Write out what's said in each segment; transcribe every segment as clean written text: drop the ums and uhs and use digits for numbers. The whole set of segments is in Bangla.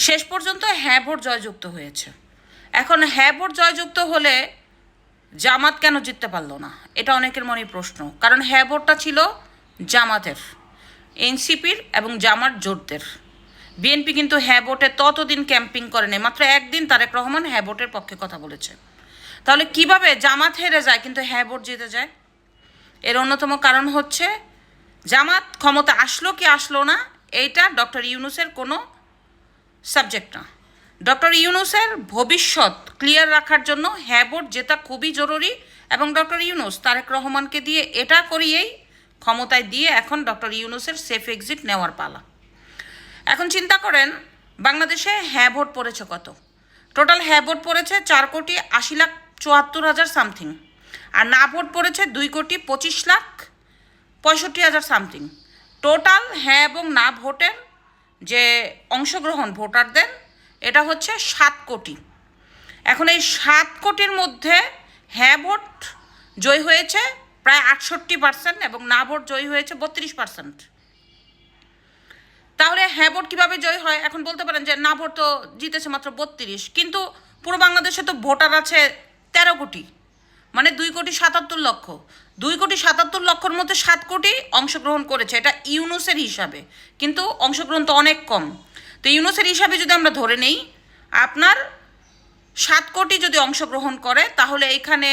শেষ পর্যন্ত হ্যাঁ ভোট জয়যুক্ত হয়েছে। এখন হ্যাঁ ভোট জয়যুক্ত হলে জামাত কেন জিততে পারলো না, এটা অনেকের মনে প্রশ্ন। কারণ হ্যাঁ ভোটটা ছিল জামাতের, এনসিপির এবং জামাত জোটদের। বিএনপি কিন্তু হ্যাঁ ভোটে ততদিন ক্যাম্পিং করেনি, মাত্র একদিন তারেক রহমান হ্যাঁ ভোটের পক্ষে কথা বলেছে। তাহলে কিভাবে জামাত হেরে যায় কিন্তু হ্যাঁ ভোট জিতে যায়? এর অন্যতম কারণ হচ্ছে জামাত ক্ষমতা আসলো কি আসলো না, এইটা ডক্টর ইউনূসের কোনো সাবজেক্ট না। ডক্টর ইউনূসের ভবিষ্যৎ ক্লিয়ার রাখার জন্য হ্যাঁ ভোট জেতা খুবই জরুরি, এবং ডক্টর ইউনূস তারেক রহমানকে দিয়ে এটা করিয়েই ক্ষমতায় দিয়ে এখন ডক্টর ইউনূসের সেফ এক্সিট নেওয়ার পালা। এখন চিন্তা করেন বাংলাদেশে হ্যাঁ ভোট পড়েছে কত? টোটাল হ্যাঁ ভোট পড়েছে 4,74,74,000 সামথিং, আর না ভোট পড়েছে 2,25,65,000 সামথিং। টোটাল হ্যাঁ এবং না ভোটের যে অংশগ্রহণ ভোটারদের, এটা হচ্ছে 7 কোটি। এখন এই 7 কোটির মধ্যে হ্যাঁ ভোট জয়ী হয়েছে প্রায় 68% এবং না ভোট জয়ী হয়েছে 32%। তাহলে হ্যাঁ ভোট কীভাবে জয় হয়? এখন বলতে পারেন যে না ভোট তো জিতেছে মাত্র 32, কিন্তু পুরো বাংলাদেশে তো ভোটার আছে 13 কোটি, মানে 2,77,00,000। 2,77,00,000-র মধ্যে 7 কোটি অংশগ্রহণ করেছে, এটা ইউনূসের হিসাবে, কিন্তু অংশগ্রহণ তো অনেক কম। তো ইউনূসের হিসাবে যদি আমরা ধরে নেই আপনার 7 কোটি যদি অংশগ্রহণ করে, তাহলে এখানে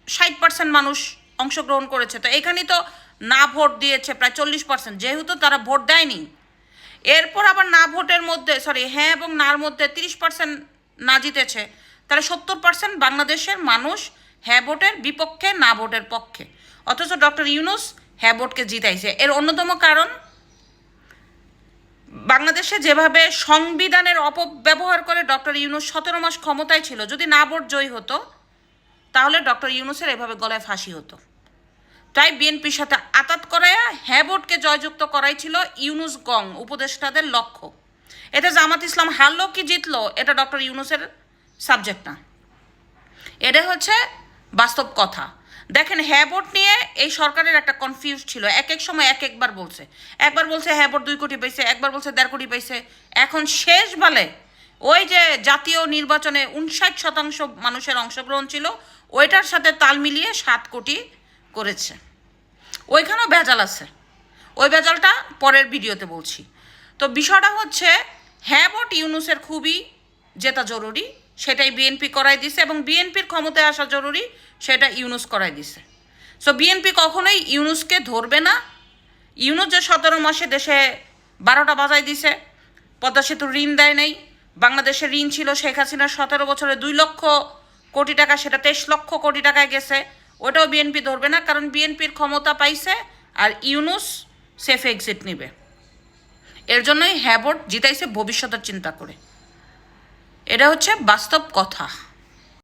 60% মানুষ অংশগ্রহণ করেছে। তো এখানেই তো না ভোট দিয়েছে প্রায় 40%, যেহেতু তারা ভোট দেয়নি। এরপর আবার না ভোটের মধ্যে হ্যাঁ এবং নার মধ্যে 30% না জিতেছে, তাহলে 70% বাংলাদেশের মানুষ হ্যাঁ ভোটের বিপক্ষে, না ভোটের পক্ষে। অথচ ডক্টর ইউনূস হ্যাঁ ভোটকে জিতাইছে। এর অন্যতম কারণ বাংলাদেশে যেভাবে সংবিধানের অপব্যবহার করে ডক্টর ইউনূস 17 মাস ক্ষমতায় ছিল, যদি না ভোট জয়ী হতো তাহলে ডক্টর ইউনূসের এভাবে গলায় ফাঁসি হতো। তাই বিএনপির সাথে আতাত করাইয়া হ্যাঁ ভোটকে জয়যুক্ত করাই ছিল ইউনূস গং উপদেষ্টাদের লক্ষ্য। এতে জামাত ইসলাম হারলো কি জিতলো এটা ডক্টর ইউনূসের সাবজেক্ট না, এটা হচ্ছে বাস্তব কথা। দেখেন হ্যাঁ ভোট নিয়ে এই সরকারের একটা কনফিউজ ছিল, এক এক সময় এক একবার বলছে। একবার বলছে হ্যাঁ ভোট 2 কোটি পাইছে, একবার বলছে 1.5 কোটি পাইছে। এখন শেষ বলে ওই যে জাতীয় নির্বাচনে 59% মানুষের অংশগ্রহণ ছিল, ওইটার সাথে তাল মিলিয়ে 7 কোটি করেছে। ওইখানেও ভেজাল আছে, ওই ভেজালটা পরের ভিডিওতে বলছি। তো বিষয়টা হচ্ছে হ্যাঁ ভোট ইউনূসের খুবই জেতা জরুরি, সেটাই বিএনপি করাই দিছে, এবং বিএনপির ক্ষমতায় আসা জরুরি, সেটা ইউনূস করাই দিছে। সো বিএনপি কখনোই ইউনূসকে ধরবে না। ইউনূস যে 17 মাসে দেশে 12টা বাজাই দিছে, পদ্মা সেতুর ঋণ দেয় নেই, বাংলাদেশের ঋণ ছিল শেখ হাসিনার 17 বছরে 2 লক্ষ কোটি টাকা, সেটা 23 লক্ষ কোটি টাকায় গেছে। ওটাও বিএনপি ধরবে না, কারণ বিএনপির ক্ষমতা পাইছে আর ইউনূস সেফ এক্সিট নিবে। এর জন্যই হ্যাঁ ভোট জিতাইছে ভবিষ্যতের চিন্তা করে। এটা হচ্ছে বাস্তব কথা।